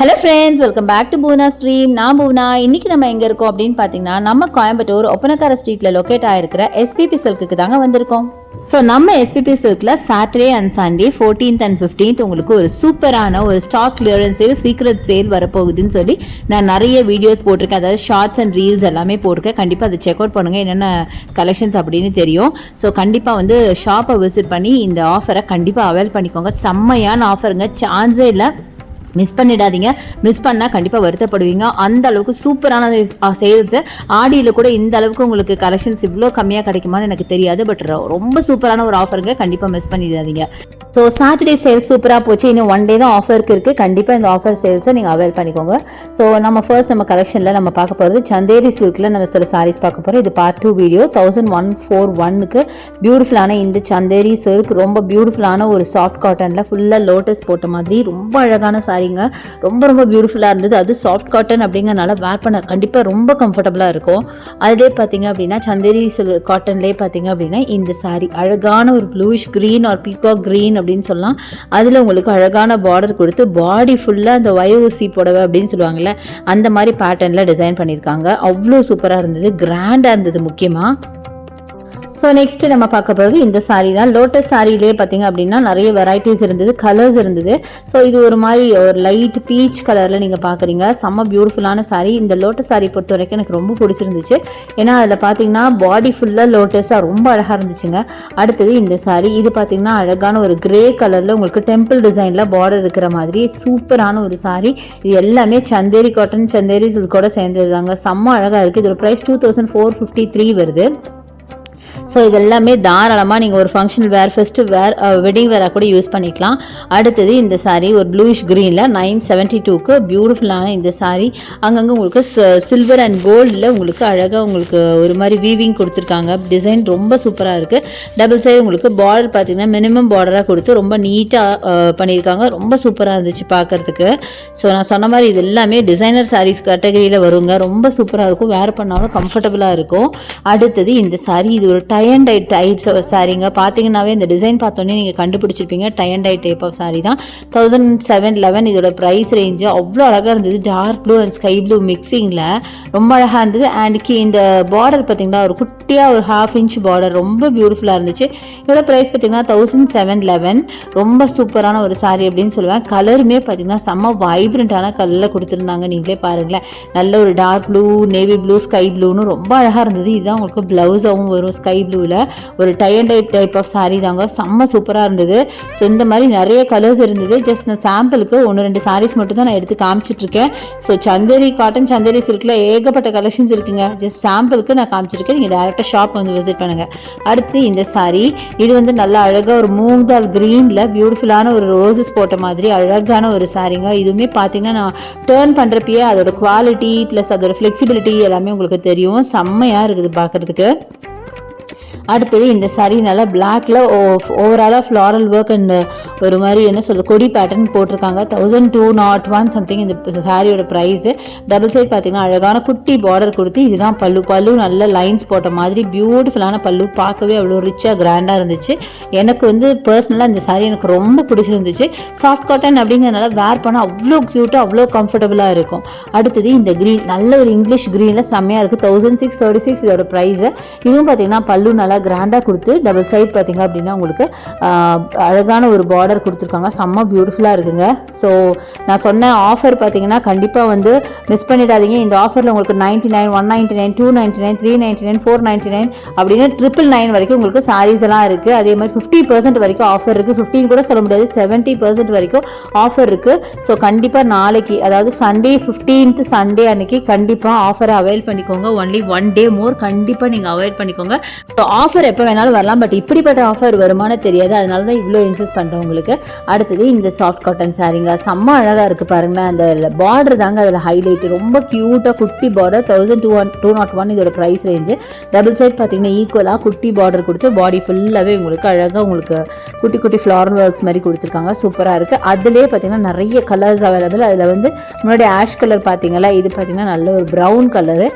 Hello friends, welcome back to Poona stream. நான் பூனா. இன்றைக்கி நம்ம எங்கே இருக்கோம் அப்படின்னு பார்த்தீங்கன்னா, நம்ம கோயம்புத்தூர் ஒப்பனக்கார ஸ்ட்ரீட்டில் லொக்கேட் ஆகிருக்கிற எஸ்பிபி சில்க்குக்கு தாங்க வந்திருக்கோம். ஸோ நம்ம எஸ்பிபி சில்கில் Saturday and Sunday 14th and 15th உங்களுக்கு ஒரு சூப்பரான ஒரு stock clearance sale, secret sale வரப்போகுதுன்னு சொல்லி நான் நிறைய வீடியோஸ் போட்டிருக்கேன். அதாவது ஷார்ட்ஸ் அண்ட் ரீல்ஸ் எல்லாமே போட்டிருக்கேன். கண்டிப்பாக அதை செக் அவுட் பண்ணுங்கள், என்னென்ன கலெக்ஷன்ஸ் அப்படின்னு தெரியும். ஸோ கண்டிப்பாக வந்து ஷாப்பை விசிட் பண்ணி இந்த ஆஃபரை கண்டிப்பாக அவைல் பண்ணிக்கோங்க. செம்மையான ஆஃபருங்க, சான்ஸே இல்லை. மிஸ் பண்ணிடாதீங்க. மிஸ் பண்ணால் கண்டிப்பாக வருத்தப்படுவீங்க. அந்த அளவுக்கு சூப்பரான சேல்ஸு. ஆடியில் கூட இந்த அளவுக்கு உங்களுக்கு கலெக்ஷன்ஸ் இவ்வளோ கம்மியாக கிடைக்குமான்னு எனக்கு தெரியாது. பட் ரொம்ப சூப்பரான ஒரு ஆஃபருங்க, கண்டிப்பாக மிஸ் பண்ணிடாதீங்க. ஸோ சாட்டர்டே சேல்ஸ் சூப்பராக போச்சு. இன்னும் ஒன் டே தான் ஆஃபருக்கு இருக்குது. கண்டிப்பாக இந்த ஆஃபர் சேல்ஸை நீங்கள் அவைல் பண்ணிக்கோங்க. ஸோ நம்ம ஃபர்ஸ்ட் நம்ம கலெக்ஷனில் நம்ம பார்க்க போகிறது சந்தேரி சில்கில் நம்ம சில சாரீஸ் பார்க்க போகிறோம். இது பார்ட் 2 வீடியோ. 1141க்கு பியூட்டிஃபுல்லான இந்த சந்தேரி சில்க், ரொம்ப பியூட்டிஃபுல்லான ஒரு சாஃப்ட் காட்டனில் ஃபுல்லாக லோட்டஸ் போட்ட மாதிரி ரொம்ப அழகான சாரீங்க. ரொம்ப ரொம்ப பியூட்டிஃபுல்லாக இருந்தது. அது சாஃப்ட் காட்டன் அப்படிங்கிறனால வேர் பண்ண கண்டிப்பாக ரொம்ப கம்ஃபர்டபுளாக இருக்கும். அதிலே பார்த்தீங்க அப்படின்னா சந்தேரி காட்டன்லேயே பார்த்தீங்க அப்படின்னா இந்த சாரீ அழகான ஒரு bluish green R peacock green அப்படின்னு சொல்லலாம். அதில் உங்களுக்கு அழகான பார்டர் கொடுத்து பாடி ஃபுல்லாக அந்த வயஊசி புடவை அப்படின்னு சொல்லுவாங்கள்ல, அந்த மாதிரி பேட்டர்னில் டிசைன் பண்ணியிருக்காங்க. அவ்வளோ சூப்பராக இருந்தது, கிராண்டாக இருந்தது முக்கியமாக. ஸோ நெக்ஸ்ட் நம்ம பார்க்க போகிறது இந்த சாரீ தான். லோட்டஸ் சாரிலே பார்த்தீங்க அப்படின்னா நிறைய வெரைட்டிஸ் இருந்தது, கலர்ஸ் இருந்தது. ஸோ இது ஒரு மாதிரி ஒரு லைட் பீச் கலரில் நீங்கள் பார்க்குறீங்க. செம்ம பியூட்டிஃபுல்லான சாரீ. இந்த லோட்டஸ் சாரீ பொறுத்த வரைக்கும் எனக்கு ரொம்ப பிடிச்சிருந்துச்சு. ஏன்னா அதில் பார்த்தீங்கன்னா பாடி ஃபுல்லாக லோட்டஸாக ரொம்ப அழகாக இருந்துச்சுங்க. அடுத்தது இந்த சாரீ, இது பார்த்தீங்கன்னா அழகான ஒரு கிரே கலரில் உங்களுக்கு டெம்பிள் டிசைனில் பார்டர் இருக்கிற மாதிரி சூப்பரான ஒரு சாரீ. இது எல்லாமே சந்தேரி காட்டன், சந்தேரி சில்கோட சேர்ந்தது தாங்க. செம்ம அழகாக இருக்குது. இதோட ப்ரைஸ் 2453 வருது. ஸோ இது எல்லாமே தாராளமாக நீங்கள் ஒரு ஃபங்க்ஷனல் வேர், ஃபெஸ்டிவ் வேர், வெட்டிங் வேராக கூட யூஸ் பண்ணிக்கலாம். அடுத்தது இந்த சாரீ ஒரு ப்ளூயிஷ் க்ரீனில் 972க்கு பியூட்டிஃபுல்லான இந்த சாரீ. அங்கங்கே உங்களுக்கு சில்வர் அண்ட் கோல்டில் உங்களுக்கு அழகாக உங்களுக்கு ஒரு மாதிரி வீவிங் கொடுத்துருக்காங்க. டிசைன் ரொம்ப சூப்பராக இருக்குது. டபுள் சைடு உங்களுக்கு பார்டர் பார்த்தீங்கன்னா மினிமம் பார்டராக கொடுத்து ரொம்ப நீட்டாக பண்ணியிருக்காங்க. ரொம்ப சூப்பராக இருந்துச்சு பார்க்குறதுக்கு. ஸோ நான் சொன்ன மாதிரி இது எல்லாமே டிசைனர் சாரீஸ் கேட்டகரியில் வருங்க. ரொம்ப சூப்பராக இருக்கும், வேர் பண்ணாலும் கம்ஃபர்டபுளாக இருக்கும். அடுத்தது இந்த சாரீ, இது ஒரு tie and dye types of சாரீங்க. பார்த்தீங்கன்னாவே இந்த டிசைன் பார்த்தோன்னே நீங்கள் கண்டுபிடிச்சிருப்பீங்க. Tie and dye type of sari தான். 1711 இதோட ப்ரைஸ் ரேஞ்சு. அவ்வளோ அழகாக இருந்தது. Dark blue and sky blue மிக்சிங்கில் ரொம்ப அழகாக இருந்தது. அண்ட் இந்த பார்டர் பார்த்தீங்கன்னா ஒரு குட்டியாக ஒரு 1/2 inch பார்டர், ரொம்ப பியூட்டிஃபுல்லாக இருந்துச்சு. இதோட ப்ரைஸ் பார்த்தீங்கன்னா 1711. ரொம்ப சூப்பரான ஒரு சாரீ அப்படின்னு சொல்லுவேன். கலருமே பார்த்தீங்கன்னா செம்ம வைப்ரண்ட்டான கலரில் கொடுத்துருந்தாங்க. நீங்களே பாருங்களேன், நல்ல ஒரு dark blue, navy blue, sky ப்ளூன்னு ரொம்ப அழகாக இருந்தது. இதுதான் உங்களுக்கு ப்ளவுஸாகவும் வரும். ஸ்கை ப்ளூவில் ஒரு tie and dye type of sari தாங்க. செம்ம சூப்பராக இருந்தது. ஸோ இந்த மாதிரி நிறைய கலர்ஸ் இருந்தது. ஜஸ்ட் நான் சாம்பிளுக்கு 1-2 சாரீஸ் மட்டும் தான் நான் எடுத்து காமிச்சிட்ருக்கேன். ஸோ சந்தேரி காட்டன், சந்தேரி சில்கில் ஏகப்பட்ட கலெக்ஷன்ஸ் இருக்குங்க. ஜஸ்ட் சாம்பிளுக்கு நான் காமிச்சிருக்கேன். நீங்கள் டேரெக்டாக ஷாப் வந்து விசிட் பண்ணுங்கள். அடுத்து இந்த சாரீ, இது வந்து நல்லா அழகாக ஒரு மூங் தால் க்ரீனில் பியூட்டிஃபுல்லான ஒரு ரோசஸ் போட்ட மாதிரி அழகான ஒரு சாரீங்க. இதுவுமே பார்த்தீங்கன்னா நான் டேர்ன் பண்ணுறப்பயே அதோட குவாலிட்டி ப்ளஸ் அதோட ஃப்ளெக்சிபிலிட்டி எல்லாமே உங்களுக்கு தெரியும். செம்மையாக இருக்குது பார்க்குறதுக்கு. அடுத்தது இந்த சாரீ நல்லா பிளாக்ல ஓவராலாக ஃப்ளாரல் ஒர்க் அண்ட் ஒரு மாதிரி என்ன சொல்கிறது கொடி பேட்டர்ன் போட்டிருக்காங்க. 1201 சம்திங் இந்த சாரியோட ப்ரைஸு. டபுள் சைட் பார்த்தீங்கன்னா அழகான குட்டி பார்டர் கொடுத்து இதுதான் பல்லு நல்ல லைன்ஸ் போட்ட மாதிரி பியூட்டிஃபுல்லான பல்லு. பார்க்கவே அவ்வளோ ரிச்சாக கிராண்டாக இருந்துச்சு. எனக்கு வந்து பர்சனலாக இந்த சாரீ எனக்கு ரொம்ப பிடிச்சிருந்துச்சு. சாஃப்ட் காட்டன் அப்படிங்கிறதுனால வேர் பண்ண அவ்வளோ க்யூட்டாக அவ்வளோ கம்ஃபர்டபுளாக இருக்கும். அடுத்தது இந்த க்ரீன், நல்ல ஒரு இங்கிலீஷ் க்ரீனில் செம்மையாக இருக்குது. 1636 இதோட ப்ரைஸு. இதுவும் பார்த்தீங்கன்னா பல்லு நல்லா கிராண்டாக கொடுத்து டபுள் சைட் பார்த்தீங்க அப்படின்னா உங்களுக்கு அழகான ஒரு பார்டர் கொடுத்துருக்காங்க. செம்ம பியூட்டிஃபுல்லாக இருக்குங்க. ஸோ நான் சொன்ன ஆஃபர் பார்த்தீங்கன்னா கண்டிப்பாக வந்து மிஸ் பண்ணிடாதீங்க. இந்த ஆஃபரில் உங்களுக்கு 99, 199, 299, 399, 499 அப்படின்னு 999 வரைக்கும் உங்களுக்கு சாரீஸ் எல்லாம் இருக்குது. அதே மாதிரி 50% வரைக்கும் ஆஃபர் இருக்குது. 15 கூட சொல்ல முடியாது, 70% வரைக்கும் ஆஃபர் இருக்குது. ஸோ கண்டிப்பாக நாளைக்கு, அதாவது சண்டே 15th சண்டே அன்னைக்கு கண்டிப்பாக ஆஃபரை அவைல் பண்ணிக்கோங்க. ஒன்லி 1 day மோர் கண்டிப்பாக நீங்கள் அவைல் பண்ணிக்கோங்க. ஸோ ஆஃபர் எப்போ வேணாலும் வரலாம், பட் இப்படிப்பட்ட ஆஃபர் வருமானு தெரியாது. அதனால தான் இவ்வளோ இன்சிஸ்ட் பண்ணுறேன் உங்களுக்கு. அடுத்தது இந்த சாஃப்ட் காட்டன் சாரீங்க. செம்ம அழகாக இருக்குது பாருங்களேன். அந்த பார்டர் தாங்க அதில் ஹைலைட். ரொம்ப க்யூட்டாக குட்டி பார்டர். 1201 இதோட ப்ரைஸ் ரேஞ்சு. டபுள் சைட் பார்த்தீங்கன்னா ஈக்குவலாக குட்டி பார்டர் கொடுத்து பாடி ஃபுல்லாகவே உங்களுக்கு அழகாக உங்களுக்கு குட்டி குட்டி ஃப்ளாரல் ஒர்க்ஸ் மாதிரி கொடுத்துருக்காங்க. சூப்பராக இருக்குது. அதிலே பார்த்தீங்கன்னா நிறைய கலர்ஸ் அவைலபிள். அதில் வந்து முன்னாடி ஆஷ் கலர் பார்த்தீங்களா, இது பார்த்தீங்கன்னா நல்ல ஒரு ப்ரௌன் கலரு.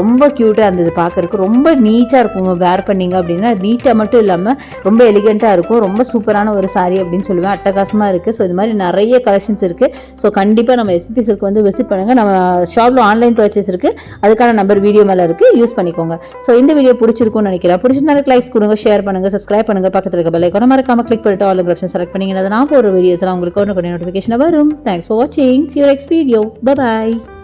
ரொம்ப க்யூட்டாக இருந்தது பார்க்குறதுக்கு. ரொம்ப நீட்டாக இருக்குங்க வேர் பண்ணி பண்ணிங்க அப்படின்னா நீட்டாக மட்டும் இல்லாமல் ரொம்ப எலிகெண்ட்டாக இருக்கும். ரொம்ப சூப்பரான ஒரு saree அப்படின்னு சொல்லுவேன். அட்டகாசமாக இருக்குது. ஸோ இது மாதிரி நிறைய கலெக்ஷன்ஸ் இருக்குது. ஸோ கண்டிப்பாக நம்ம எஸ்பிபி சில்க் வந்து விசிட் பண்ணுங்கள். நம்ம ஷாப்பில் ஆன்லைன் பர்ச்சேஸ் இருக்குது, அதுக்கான நம்பர் வீடியோ மேலே இருக்குது, யூஸ் பண்ணிக்கோங்க. ஸோ இந்த வீடியோ பிடிச்சிருக்கும்னு நினைக்கிறேன். பிடிச்சிருந்தாலும் லைக்ஸ் கொடுங்க, ஷேர் பண்ணுங்கள், சப்ஸ்கிரைப் பண்ணுங்கள், பக்கத்தில் இருக்க பெல் ஐகானை மறக்காம கிளிக் பண்ணிட்டு ஆல் ஆப்ஷன் செலக்ட் பண்ணிங்கன்னா நான் போடுற வீடியோஸ்லாம் உங்களுக்கு நோட்டிஃபிகேஷன் வரும். தேங்க்ஸ் ஃபார் வாட்சிங். See you next video. Bye bye.